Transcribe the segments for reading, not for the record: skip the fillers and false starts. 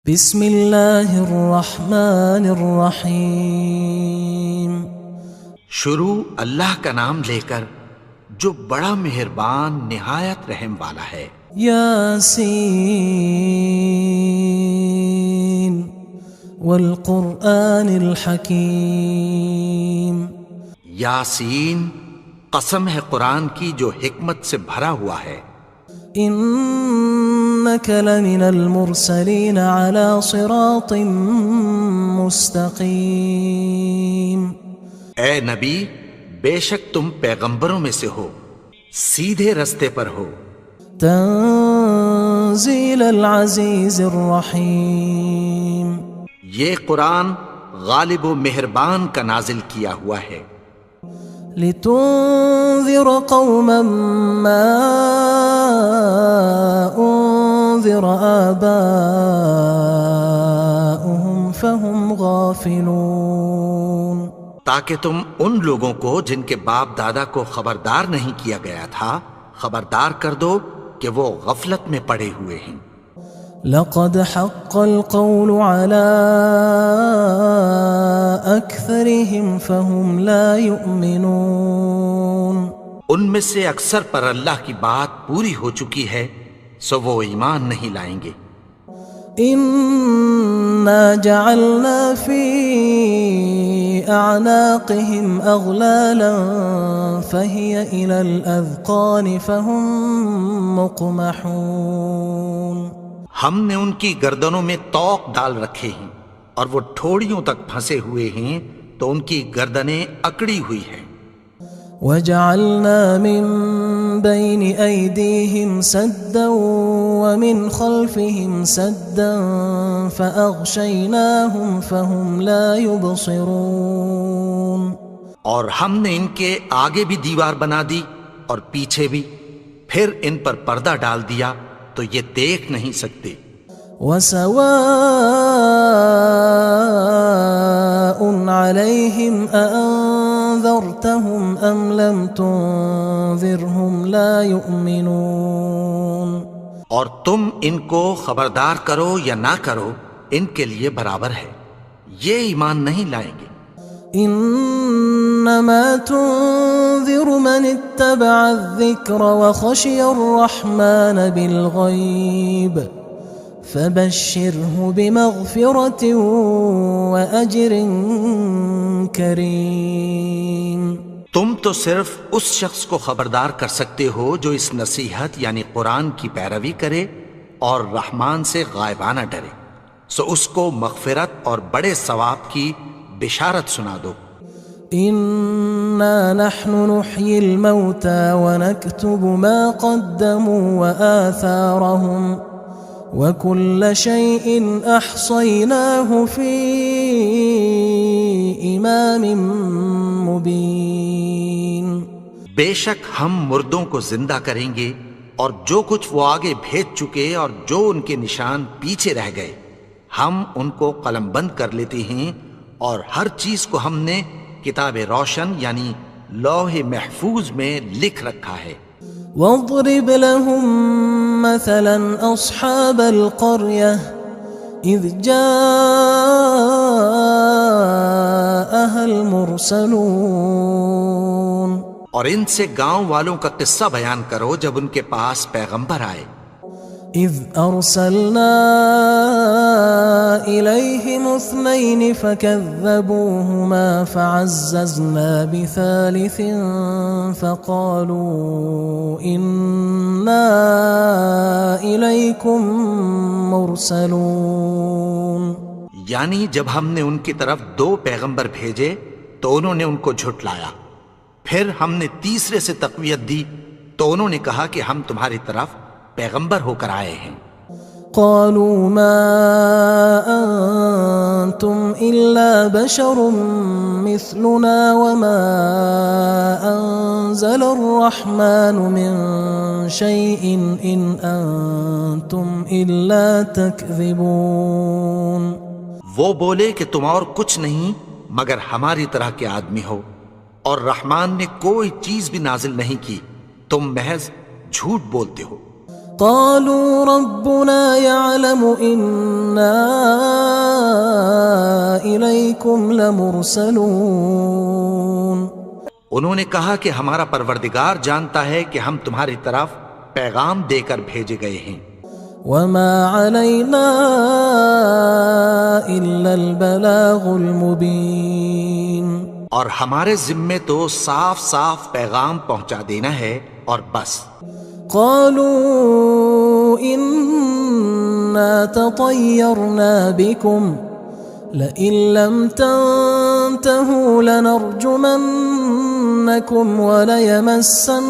بسم اللہ الرحمن الرحیم۔ شروع اللہ کا نام لے کر جو بڑا مہربان نہایت رحم والا ہے۔ یاسین والقرآن الحکیم۔ یاسین، قسم ہے قرآن کی جو حکمت سے بھرا ہوا ہے۔ انک لمن المرسلین علی صراط مستقیم۔ اے نبی، بے شک تم پیغمبروں میں سے ہو، سیدھے رستے پر ہو۔ تنزیل العزیز الرحیم۔ یہ قرآن غالب و مہربان کا نازل کیا ہوا ہے۔ لتنذر قوما ما انذر آباؤهم فهم غافلون۔ تاکہ تم ان لوگوں کو جن کے باپ دادا کو خبردار نہیں کیا گیا تھا خبردار کر دو کہ وہ غفلت میں پڑے ہوئے ہیں۔ لقد حق القول على أكثرهم فهم لا يؤمنون۔ ان میں سے اکثر پر اللہ کی بات پوری ہو چکی ہے سو وہ ایمان نہیں لائیں گے۔ إنا جعلنا في أعناقهم أغلالا فهي إلى الأذقان فهم مقمحون۔ ہم نے ان کی گردنوں میں طوق ڈال رکھے ہیں اور وہ ٹھوڑیوں تک پھنسے ہوئے ہیں تو ان کی گردنیں اکڑی ہوئی ہیں۔ وجعلنا من بين أيديهم سدا ومن خلفهم سدا فأغشيناهم فهم لا يبصرون۔ اور ہم نے ان کے آگے بھی دیوار بنا دی اور پیچھے بھی، پھر ان پر پردہ ڈال دیا تو یہ دیکھ نہیں سکتے۔ وسواء عليهم أأنذرتهم أم لم تنذرهم لا يؤمنون۔ اور تم ان کو خبردار کرو یا نہ کرو ان کے لیے برابر ہے، یہ ایمان نہیں لائیں گے۔ انما تنذر من اتبع الذکر وخشی الرحمن بالغیب فبشره بمغفرة وأجر کریم۔ تم تو صرف اس شخص کو خبردار کر سکتے ہو جو اس نصیحت یعنی قرآن کی پیروی کرے اور رحمان سے غائبانہ ڈرے، سو اس کو مغفرت اور بڑے ثواب کی بشارت سنا دو۔ انا نحن نحيي الموتى ونكتب ما قدموا وآثارهم وكل شيء احصيناه في امام مبين۔ بے شک ہم مردوں کو زندہ کریں گے اور جو کچھ وہ آگے بھیج چکے اور جو ان کے نشان پیچھے رہ گئے ہم ان کو قلم بند کر لیتے ہیں، اور ہر چیز کو ہم نے کتاب روشن یعنی لوح محفوظ میں لکھ رکھا ہے۔ واضرب لهم مثلا اصحاب القرية اذ جاءها المرسلون۔ اور ان سے گاؤں والوں کا قصہ بیان کرو جب ان کے پاس پیغمبر آئے۔ اذ ارسلنا الیہم اثنین فکذبوہما فعززنا بثالث فقالوا انا الیکم مرسلون۔ یعنی جب ہم نے ان کی طرف 2 پیغمبر بھیجے تو انہوں نے ان کو جھٹلایا، پھر ہم نے تیسرے سے تقویت دی تو انہوں نے کہا کہ ہم تمہاری طرف پیغمبر ہو کر آئے ہیں۔ قالوا ما انتم الا بشر مثلنا وما انزل الرحمن من شيء ان انتم الا تكذبون۔ وہ بولے کہ تم اور کچھ نہیں مگر ہماری طرح کے آدمی ہو، اور رحمان نے کوئی چیز بھی نازل نہیں کی، تم محض جھوٹ بولتے ہو۔ قالوا ربنا يعلم إنا إليكم لمرسلون. انہوں نے کہا کہ ہمارا پروردگار جانتا ہے کہ ہم تمہاری طرف پیغام دے کر بھیجے گئے ہیں. وما علينا إلا البلاغ المبين. اور ہمارے ذمے تو صاف صاف پیغام پہنچا دینا ہے اور بس. قالوا إنا تطيرنا بكم لئن لم تنتهوا لنرجمنكم وليمسنكم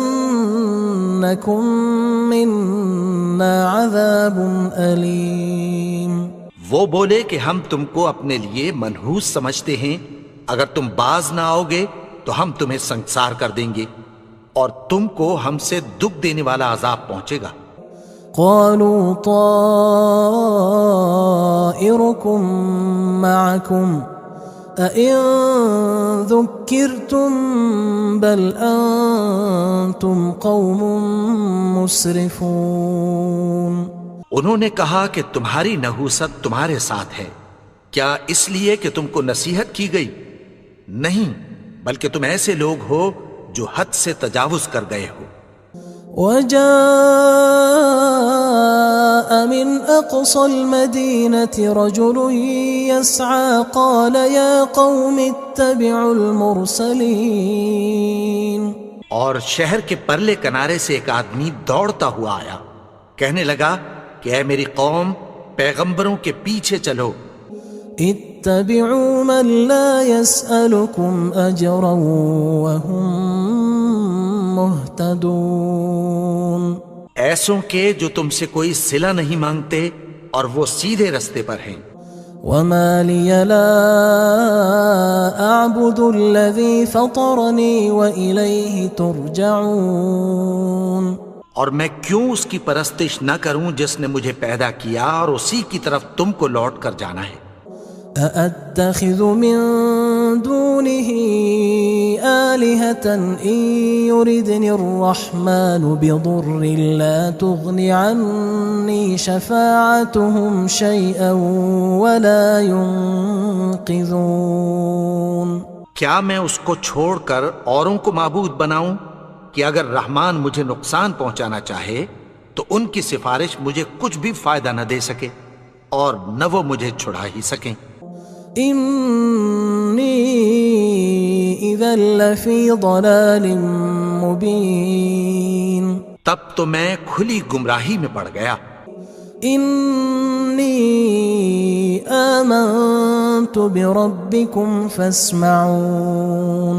منا عذاب أليم. وہ بولے کہ ہم تم کو اپنے لیے منحوس سمجھتے ہیں، اگر تم باز نہ آؤ گے تو ہم تمہیں سنگسار کر دیں گے اور تم کو ہم سے دکھ دینے والا عذاب پہنچے گا. قالوا طائركم معكم أئن ذكرتم بل أنتم قوم مسرفون. انہوں نے کہا کہ تمہاری نحوست تمہارے ساتھ ہے، کیا اس لیے کہ تم کو نصیحت کی گئی؟ نہیں، بلکہ تم ایسے لوگ ہو جو حد سے تجاوز کر گئے ہو. وجاء من أقصى المدينة رجل يسعى قال يا قوم اتبعوا المرسلين. اور شہر کے پرلے کنارے سے ایک آدمی دوڑتا ہوا آیا، کہنے لگا کہ اے میری قوم، پیغمبروں کے پیچھے چلو. اتبعوا من لا يسألكم أجرا وهم مهتدون. ایسوں کے جو تم سے کوئی صلہ نہیں مانگتے اور وہ سیدھے رستے پر ہیں. وما لي لا أعبد الذي فطرني وإليه ترجعون. اور میں کیوں اس کی پرستش نہ کروں جس نے مجھے پیدا کیا اور اسی کی طرف تم کو لوٹ کر جانا ہے. أأتخذ من دونه آلهة إن يردني الرحمن بضر لا تغن عني شفاعتهم شيئا ولا ينقذون. کیا میں اس کو چھوڑ کر اوروں کو معبود بناؤں کہ اگر رحمان مجھے نقصان پہنچانا چاہے تو ان کی سفارش مجھے کچھ بھی فائدہ نہ دے سکے اور نہ وہ مجھے چھڑا ہی سکیں. إني إذا لفي ضلال مبين. تب تو میں کھلی گمراہی میں پڑ گیا. إني آمنت بربكم فاسمعون.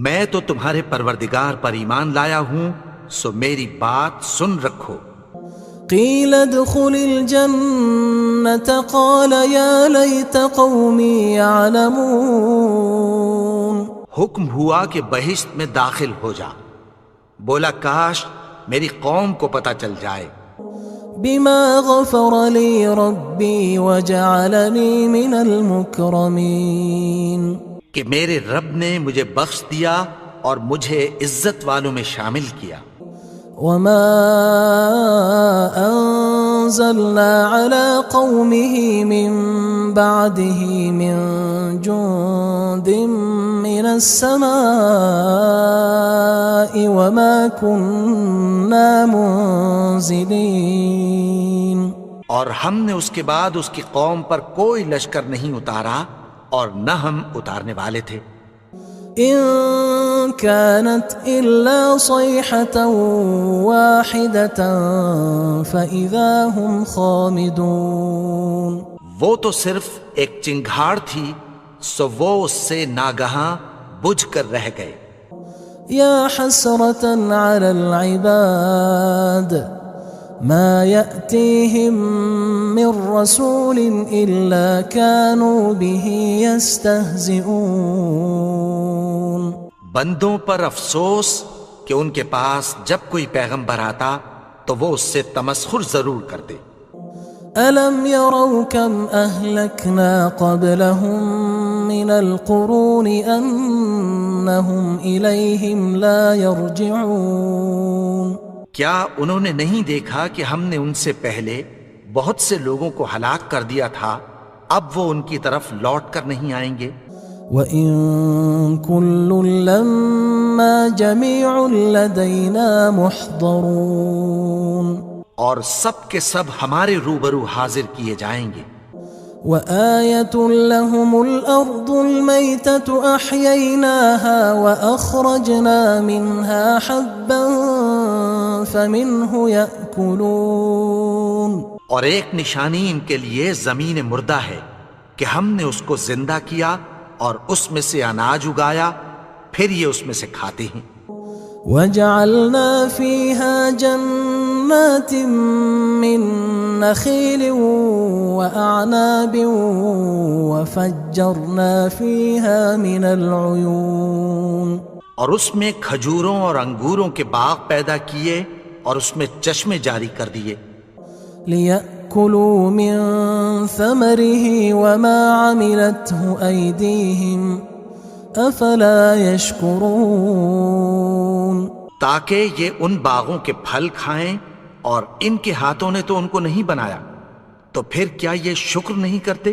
میں تو تمہارے پروردگار پر ایمان لایا ہوں، سو میری بات سن رکھو. قيل ادخل الجنة قال يا ليت قومي يعلمون. حکم ہوا کہ بہشت میں داخل ہو جا. بولا کاش میری قوم کو پتہ چل جائے. بما غفر لي ربي وجعلني من المكرمين. کہ میرے رب نے مجھے بخش دیا اور مجھے عزت والوں میں شامل کیا. وما أنزلنا على قومه من بعده من جند من السماء وما كنا منزلين. اور ہم نے اس کے بعد اس کی قوم پر کوئی لشکر نہیں اتارا اور نہ ہم اتارنے والے تھے. إن كانت إلا صيحة واحدة فإذا هم خامدون. وہ تو صرف ایک چنگھاڑ تھی، سو وہ اس سے ناگہاں بجھ کر رہ گئے. يا حسرة على العباد ما يأتيهم من رسول إلا كانوا به يستهزئون. بندوں پر افسوس کہ ان کے پاس جب کوئی پیغمبر آتا تو وہ اس سے تمسخر ضرور کرتے. ألم يروا كم أهلكنا قبلهم من القرون أنهم إليهم لا يرجعون. کیا انہوں نے نہیں دیکھا کہ ہم نے ان سے پہلے بہت سے لوگوں کو ہلاک کر دیا تھا، اب وہ ان کی طرف لوٹ کر نہیں آئیں گے؟ وَإِن كُلٌّ لَمَّا جَمِيعٌ لَدَيْنَا مُحْضَرُونَ، اور سب کے سب ہمارے روبرو حاضر کیے جائیں گے۔ وَآيَةٌ لَهُمُ الْأَرْضُ الْمَيْتَةُ أَحْيَيْنَاهَا وَأَخْرَجْنَا مِنْهَا حَبًّا فَمِنْهُ يَأْكُلُونَ، اور ایک نشانی ان کے لیے زمین مردہ ہے کہ ہم نے اس کو زندہ کیا اور اس میں سے اناج اگایا، پھر یہ اس میں سے کھاتے ہیں۔ وَجَعَلْنَا فِيهَا جَنَّاتٍ مِّن نَخِيلٍ وَأَعْنَابٍ وَفَجَّرْنَا فِيهَا مِنَ الْعُيُونِ، اور اس میں کھجوروں اور انگوروں کے باغ پیدا کیے اور اس میں چشمے جاری کر دیے، لِيَأْكُلُوا مِن ثَمَرِهِ وَمَا عَمِلَتْهُ أَيْدِيهِمْ أَفَلَا يَشْكُرُونَ، تاکہ یہ ان باغوں کے پھل کھائیں، اور ان کے ہاتھوں نے تو ان کو نہیں بنایا، تو پھر کیا یہ شکر نہیں کرتے؟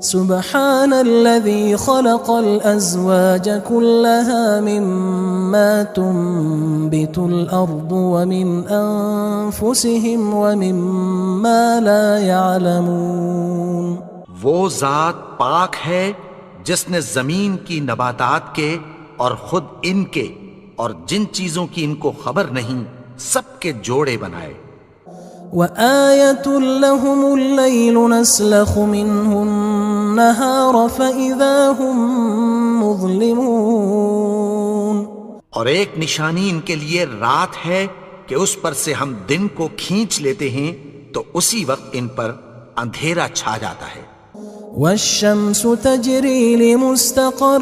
سبحان الذي خلق الأزواج كلها مما تنبت الأرض ومن أنفسهم ومما لا يعلمون، وہ ذات پاک ہے جس نے زمین کی نباتات کے اور خود ان کے اور جن چیزوں کی ان کو خبر نہیں سب کے جوڑے بنائے۔ وآية لهم الليل نسلخ منه النهار فإذا هم مظلمون، اور ایک نشانی ان کے لیے رات ہے کہ اس پر سے ہم دن کو کھینچ لیتے ہیں تو اسی وقت ان پر اندھیرا چھا جاتا ہے۔ والشمس تجري لمستقر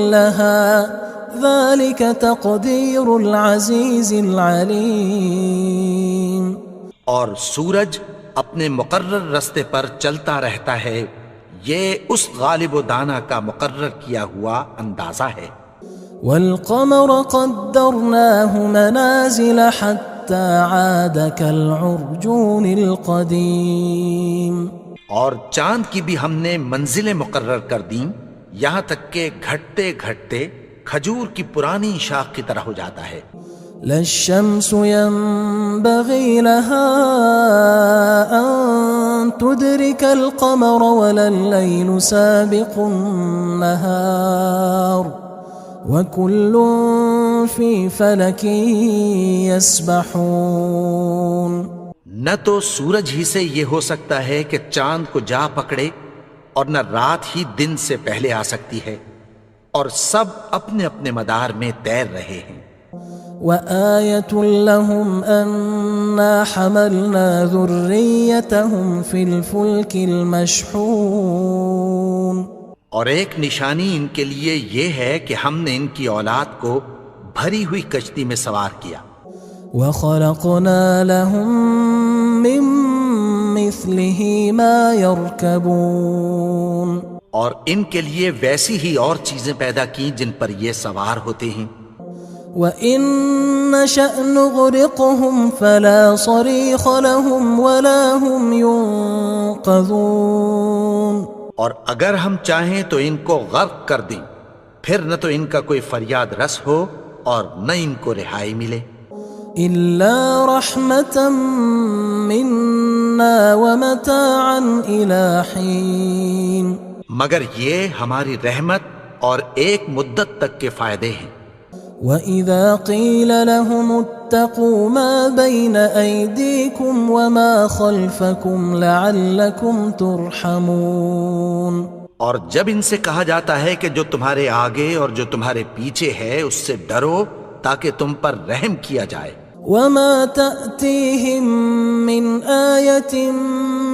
لها ذلك تقدير العزيز العليم، اور سورج اپنے مقرر رستے پر چلتا رہتا ہے، یہ اس غالب و دانا کا مقرر کیا ہوا اندازہ ہے۔ والقمر قدرناه منازل حتى عاد كالعرجون القديم، اور چاند کی بھی ہم نے منزلیں مقرر کر دیں، یہاں تک کہ گھٹتے گھٹتے کھجور کی پرانی شاخ کی طرح ہو جاتا ہے۔ لا الشمس ينبغي لها أن تدرك القمر ولا الليل سابق النهار وكل في فلك يسبحون، نہ تو سورج ہی سے یہ ہو سکتا ہے کہ چاند کو جا پکڑے، اور نہ رات ہی دن سے پہلے آ سکتی ہے، اور سب اپنے اپنے مدار میں تیر رہے ہیں۔ وآية لهم أنا حملنا ذريتهم في الفلك المشحون، اور ایک نشانی ان کے لیے یہ ہے کہ ہم نے ان کی اولاد کو بھری ہوئی کشتی میں سوار کیا۔ وخلقنا لهم من مثله ما يركبون، اور ان کے لیے ویسی ہی اور چیزیں پیدا کی جن پر یہ سوار ہوتے ہیں۔ وَإِن نَّشَأْ نُغْرِقْهُمْ فَلَا صَرِيخَ لَهُمْ وَلَا هُمْ يُنقَذُونَ، اور اگر ہم چاہیں تو ان کو غرق کر دیں، پھر نہ تو ان کا کوئی فریاد رس ہو اور نہ ان کو رہائی ملے۔ إِلَّا رَحْمَةً مِنَّا وَمَتَاعًا إِلَى حِينٍ، مگر یہ ہماری رحمت اور ایک مدت تک کے فائدے ہیں۔ وَإِذَا قِيلَ لَهُمُ اتَّقُوا مَا بَيْنَ أَيْدِيكُمْ وَمَا خَلْفَكُمْ لَعَلَّكُمْ تُرْحَمُونَ، اور جب ان سے کہا جاتا ہے کہ جو تمہارے آگے اور جو تمہارے پیچھے ہے اس سے ڈرو تاکہ تم پر رحم کیا جائے۔ وَمَا تَأْتِيهِم مِّنْ آيَةٍ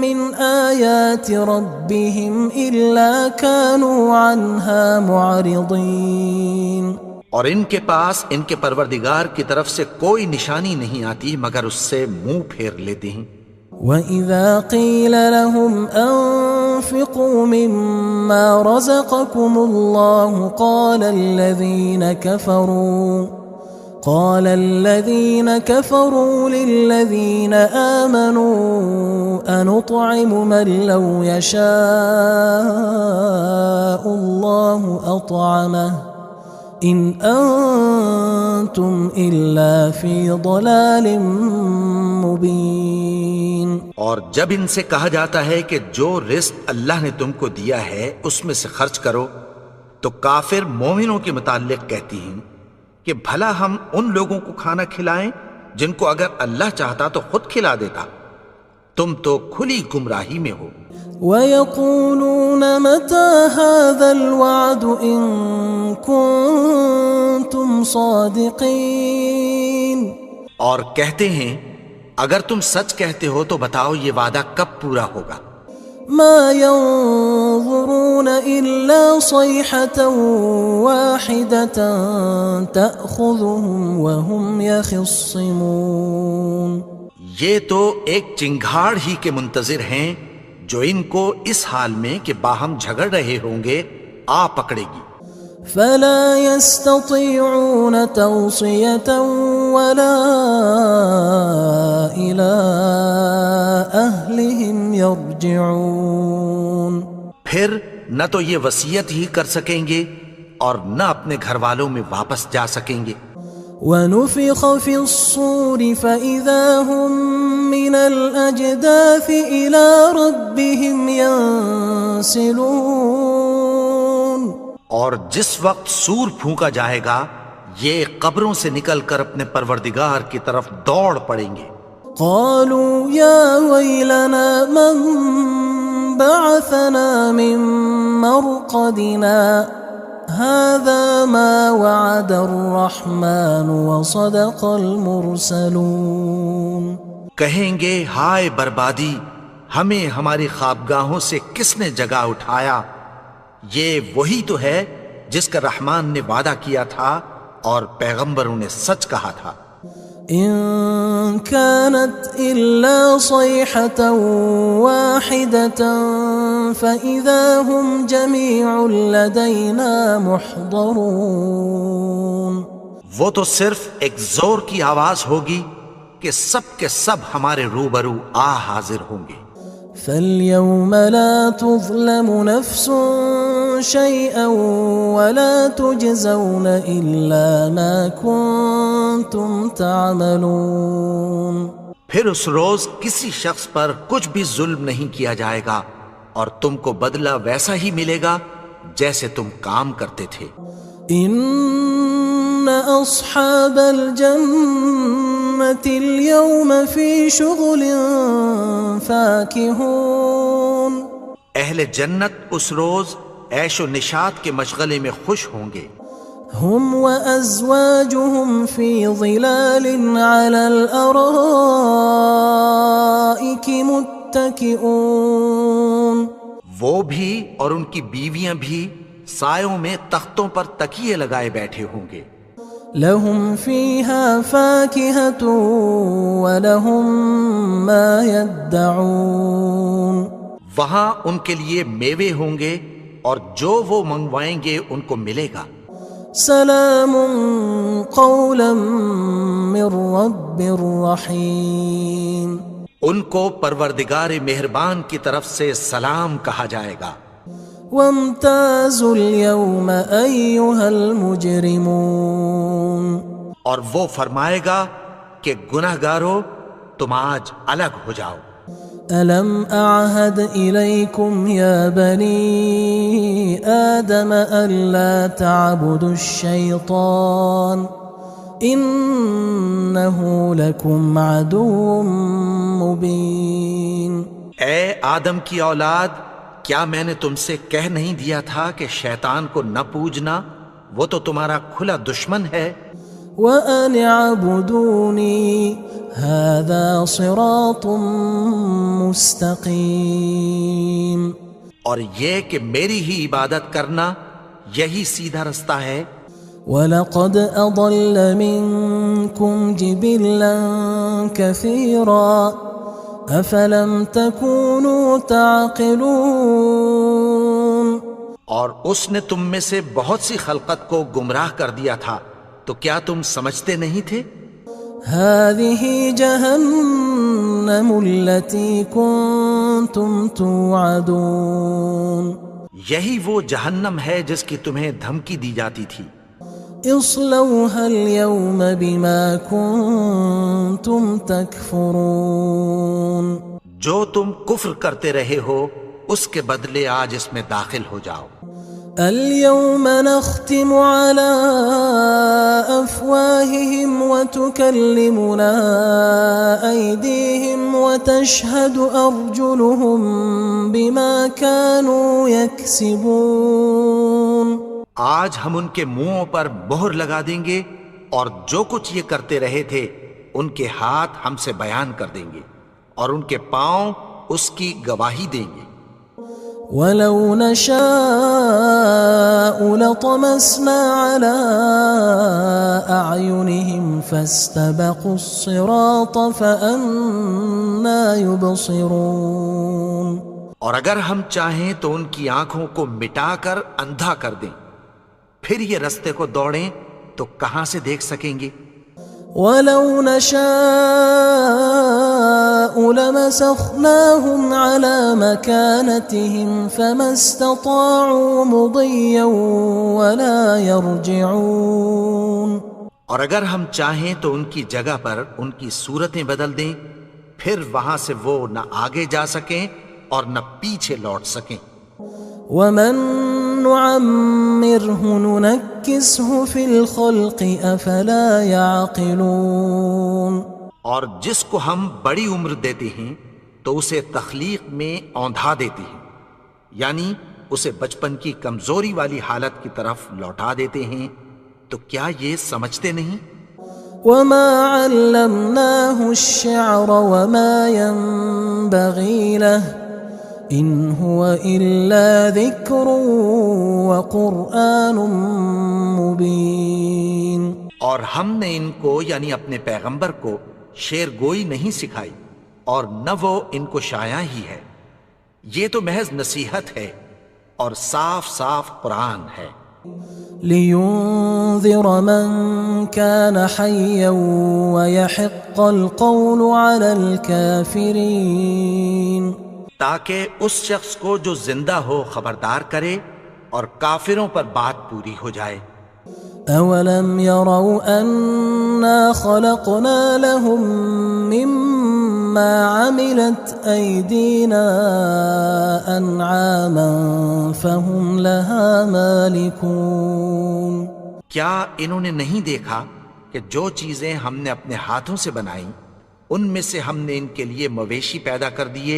مِّنْ آيَاتِ رَبِّهِمْ إِلَّا كَانُوا عَنْهَا مُعْرِضِينَ، اور ان کے پاس ان کے پروردگار کی طرف سے کوئی نشانی نہیں آتی مگر اس سے منہ پھیر لیتے ہیں۔ وَإِذَا قِيلَ لَهُمْ أَنفِقُوا مِمَّا رَزَقَكُمُ اللَّهُ قال الذين كفروا للذين آمنوا أنطعم من لو يشاء الله أطعمه إن أنتم إلا في ضلال مبين. اور جب ان سے کہا جاتا ہے کہ جو رزق اللہ نے تم کو دیا ہے اس میں سے خرچ کرو، تو کافر مومنوں کے متعلق کہتی ہیں کہ بھلا ہم ان لوگوں کو کھانا کھلائیں جن کو اگر اللہ چاہتا تو خود کھلا دیتا. تم تو کھلی گمراہی میں ہو. وَيَقُولُونَ مَتَى هَذَا الْوَعْدُ إِن كُنتُمْ صَادِقِينَ. اور کہتے ہیں اگر تم سچ کہتے ہو تو بتاؤ یہ وعدہ کب پورا ہوگا. مَا يَنظُرُونَ إِلَّا صَيْحَةً وَاحِدَةً تَأْخُذُهُمْ وَهُمْ يَخِصِّمُونَ. یہ تو ایک چنگھاڑ ہی کے منتظر ہیں جو ان کو اس حال میں کہ باہم جھگڑ رہے ہوں گے آ پکڑے گی. فلا يستطيعون توصية ولا إلى أهلهم يرجعون. پھر نہ تو یہ وصیت ہی کر سکیں گے اور نہ اپنے گھر والوں میں واپس جا سکیں گے. ونفخ في الصور فإذا هم من الأجداث إلى ربهم ينسلون. اور جس وقت سور پھونکا جائے گا یہ قبروں سے نکل کر اپنے پروردگار کی طرف دوڑ پڑیں گے. قالوا يا ويلنا من بعثنا من مرقدنا هذا ما وعد الرحمن وصدق المرسلون. کہیں گے ہائے بربادی، ہمیں ہماری خوابگاہوں سے کس نے جگا اٹھایا. یہ وہی تو ہے جس کا رحمان نے وعدہ کیا تھا اور پیغمبروں نے سچ کہا تھا. إن كانت إلا صيحة واحدة فإذا هم جميع لدينا محضرون. وہ تو صرف ایک زور کی آواز ہوگی کہ سب کے سب ہمارے روبرو آ حاضر ہوں گے. فاليوم لا تظلم نفس شيئا ولا تجزون إلا ما كنتم تعملون. پھر اس روز کسی شخص پر کچھ بھی ظلم نہیں کیا جائے گا اور تم کو بدلہ ویسا ہی ملے گا جیسے تم کام کرتے تھے. إن أصحاب الجنة اليوم في شغل فاكهون. اہل جنت اس روز عیش و نشاط کے مشغلے میں خوش ہوں گے. هم وأزواجهم في ظلال على الأرائك متكئون. وہ بھی اور ان کی بیویاں بھی سایوں میں تختوں پر تکیے لگائے بیٹھے ہوں گے. لهم فيها فاكهة ولهم ما يدعون. وہاں ان کے لیے میوے ہوں گے اور جو وہ منگوائیں گے ان کو ملے گا. سلام قولا من رب رحیم. ان کو پروردگار مہربان کی طرف سے سلام کہا جائے گا. وامتازوا اليوم أيها المجرمون. اور وہ فرمائے گا کہ گناہگارو تم آج الگ ہو جاؤ. ألم أعهد إليكم يا بني آدم ألا تعبدوا الشيطان إنه لكم عدو مبين. اے آدم کی اولاد، کیا میں نے تم سے کہہ نہیں دیا تھا کہ شیطان کو نہ پوجنا، وہ تو تمہارا کھلا دشمن ہے. وَأَنِ اعْبُدُونِي هَذَا صِرَاطٌ مُسْتَقِيمٌ. اور یہ کہ میری ہی عبادت کرنا یہی سیدھا رستہ ہے. وَلَقَدْ أَضَلَّ مِنْكُمْ جِبِلًّا كَثِيرًا أَفَلَمْ تَكُونُوا تَعْقِلُونَ. اور اس نے تم میں سے بہت سی خلقت کو گمراہ کر دیا تھا، تو کیا تم سمجھتے نہیں تھے؟ هذه جهنم التي كنتم توعدون یہی وہ جہنم ہے جس کی تمہیں دھمکی دی جاتی تھی۔ اصلوها اليوم بما كنتم تكفرون جو تم کفر کرتے رہے ہو اس کے بدلے آج اس میں داخل ہو جاؤ۔ اليوم نختم على أفواههم وتكلمنا أيديهم وتشهد أرجلهم بما كانوا يكسبون آج ہم ان کے منہوں پر مہر لگا دیں گے اور جو کچھ یہ کرتے رہے تھے ان کے ہاتھ ہم سے بیان کر دیں گے اور ان کے پاؤں اس کی گواہی دیں گے۔ وَلَوْ نَشَاءُ لَطَمَسْنَا عَلَىٰ أَعْيُنِهِمْ فَاسْتَبَقُوا الصِّرَاطَ فَأَنَّىٰ يُبْصِرُونَ اور اگر ہم چاہیں تو ان کی آنکھوں کو مٹا کر اندھا کر دیں، پھر یہ رستے کو دوڑیں تو کہاں سے دیکھ سکیں گے؟ وَلَوْ نَشَاءُ لَمَسَخْنَاهُمْ عَلَىٰ مَكَانَتِهِمْ فَمَا اسْتَطَاعُوا مُضِيًّا وَلَا يَرْجِعُونَ اور اگر ہم چاہیں تو ان کی جگہ پر ان کی صورتیں بدل دیں، پھر وہاں سے وہ نہ آگے جا سکیں اور نہ پیچھے لوٹ سکیں۔ وَمَن نُعَمِّرْهُ نُنَكِّسْهُ فِي الْخَلْقِ أَفَلَا يَعْقِلُونَ اور جس کو ہم بڑی عمر دیتے ہیں تو اسے تخلیق میں اوندھا دیتے ہیں، یعنی اسے بچپن کی کمزوری والی حالت کی طرف لوٹا دیتے ہیں، تو کیا یہ سمجھتے نہیں؟ وَمَا عَلَّمْنَاهُ الشِّعْرَ وَمَا يَنبَغِي لَهُ إِنْ هُوَ إِلَّا ذِكْرٌ وَقُرْآنٌ مُبِينٌ اور ہم نے ان کو یعنی اپنے پیغمبر کو شعر گوئی نہیں سکھائی اور نہ وہ ان کو شایع ہی ہے، یہ تو محض نصیحت ہے اور صاف صاف قرآن ہے۔ لِيُنذِرَ مَن كَانَ حَيًّا وَيَحِقَّ الْقَوْلُ عَلَى الْكَافِرِينَ تاکہ اس شخص کو جو زندہ ہو خبردار کرے اور کافروں پر بات پوری ہو جائے۔ أَوَلَمْ يَرَوْا أَنَّا خَلَقْنَا لَهُم مِّمَّا عَمِلَتْ أَيْدِينَا أَنْعَامًا فَهُمْ لَهَا مَالِكُونَ کیا انہوں نے نہیں دیکھا کہ جو چیزیں ہم نے اپنے ہاتھوں سے بنائیں ان میں سے ہم نے ان کے لیے مویشی پیدا کر دیے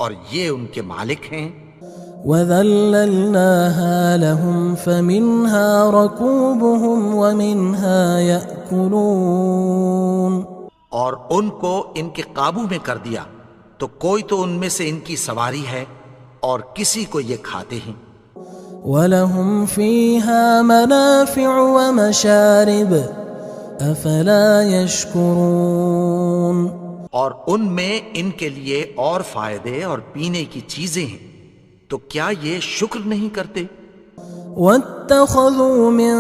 اور یہ ان کے مالک ہیں۔ وَذَلَّلْنَاهَا لَهُمْ فَمِنْهَا رَكُوبُهُمْ وَمِنْهَا يَأْكُلُونَ اور ان کو ان کے قابو میں کر دیا تو کوئی تو ان میں سے ان کی سواری ہے اور کسی کو یہ کھاتے ہیں۔ وَلَهُمْ فِيهَا مَنَافِعُ وَمَشَارِبُ أَفَلَا يَشْكُرُونَ اور ان میں ان کے لیے اور فائدے اور پینے کی چیزیں ہیں، تو کیا یہ شکر نہیں کرتے؟ وَاتَّخَذُوا مِن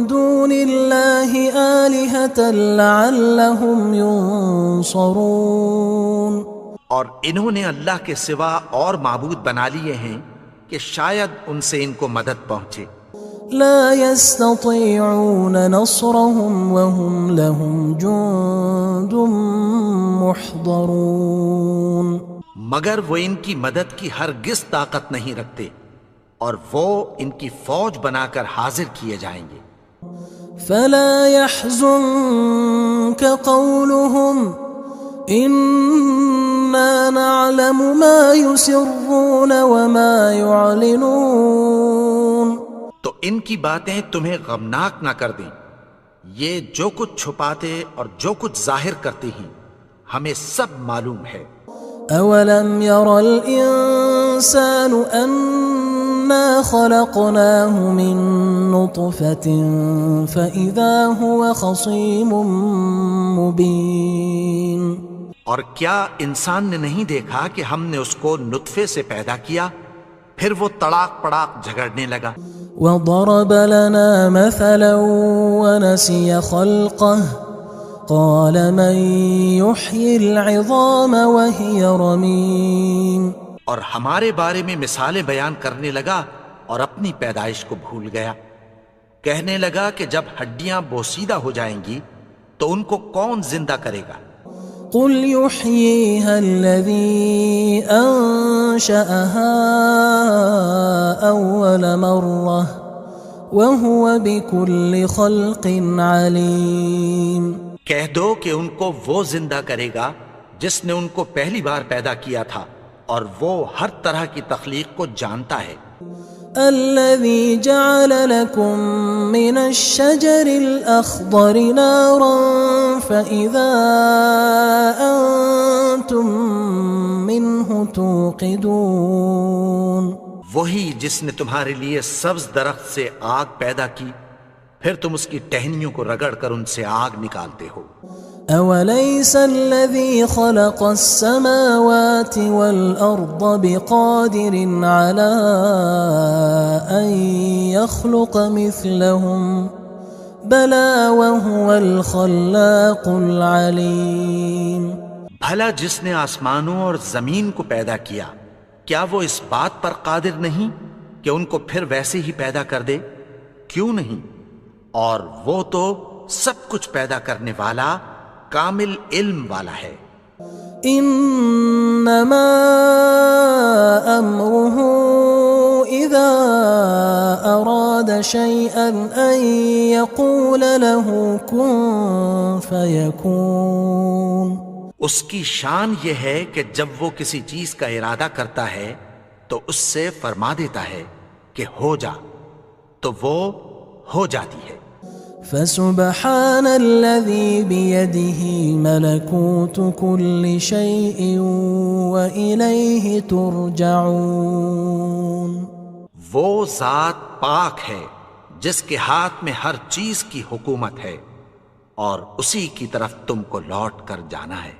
دُونِ اللَّهِ آلِهَةً لَعَلَّهُمْ يُنصَرُونَ اور انہوں نے اللہ کے سوا اور معبود بنا لیے ہیں کہ شاید ان سے ان کو مدد پہنچے۔ لا يستطيعون نصرهم وهم لهم جند محضرون مگر وہ ان کی مدد کی ہرگز طاقت نہیں رکھتے اور وہ ان کی فوج بنا کر حاضر کیے جائیں گے۔ فلا يحزنك قولهم إنا نعلم ما يسرون وما يعلنون تو ان کی باتیں تمہیں غمناک نہ کر دیں، یہ جو کچھ چھپاتے اور جو کچھ ظاہر کرتے ہیں ہمیں سب معلوم ہے۔ أَوَلَمْ يَرَ الْإِنسَانُ أَنَّا خَلَقْنَاهُ مِن نُّطْفَةٍ فَإِذَا هُوَ خَصِيمٌ مُّبِينٌ اور کیا انسان نے نہیں دیکھا کہ ہم نے اس کو نطفے سے پیدا کیا، پھر وہ تڑاک پڑاک جھگڑنے لگا۔ وضرب لنا مثلا ونسي خلقه قال من يحيي العظام وهي رميم اور ہمارے بارے میں مثالیں بیان کرنے لگا اور اپنی پیدائش کو بھول گیا. کہنے لگا کہ جب ہڈیاں بوسیدہ ہو جائیں گی تو ان کو کون زندہ کرے گا؟ قل يحييها الذي أنشأها أول مرة وهو بكل خلق عليم. کہہ دو کہ ان کو وہ زندہ کرے گا جس نے ان کو پہلی بار پیدا کیا تھا اور وہ ہر طرح کی تخلیق کو جانتا ہے. الذي جعل لكم من الشجر الأخضر نارا فإذا أنتم منه توقدون. وہی جس نے تمہارے لیے سبز درخت سے آگ پیدا کی پھر تم اس کی ٹہنیوں کو رگڑ کر ان سے آگ نکالتے ہو. أوليس الذي خلق السماوات والأرض بقادر على أن يخلق مثلهم بلى وهو الخلاق العليم. بھلا جس نے آسمانوں اور زمین کو پیدا کیا کیا وہ اس بات پر قادر نہیں کہ ان کو پھر ویسے ہی پیدا کر دے؟ کیوں نہیں؟ اور وہ تو سب کچھ پیدا کرنے والا کامل علم والا ہے. انما امره اذا اراد شيئا ان يقول له كن فيكون. اس کی شان یہ ہے کہ جب وہ کسی چیز کا ارادہ کرتا ہے تو اس سے فرما دیتا ہے کہ ہو جا تو وہ ہو جاتی ہے. فسبحان الذي بيده ملكوت كل شيء وإليه ترجعون. وہ ذات پاک ہے جس کے ہاتھ میں ہر چیز کی حکومت ہے اور اسی کی طرف تم کو لوٹ کر جانا ہے.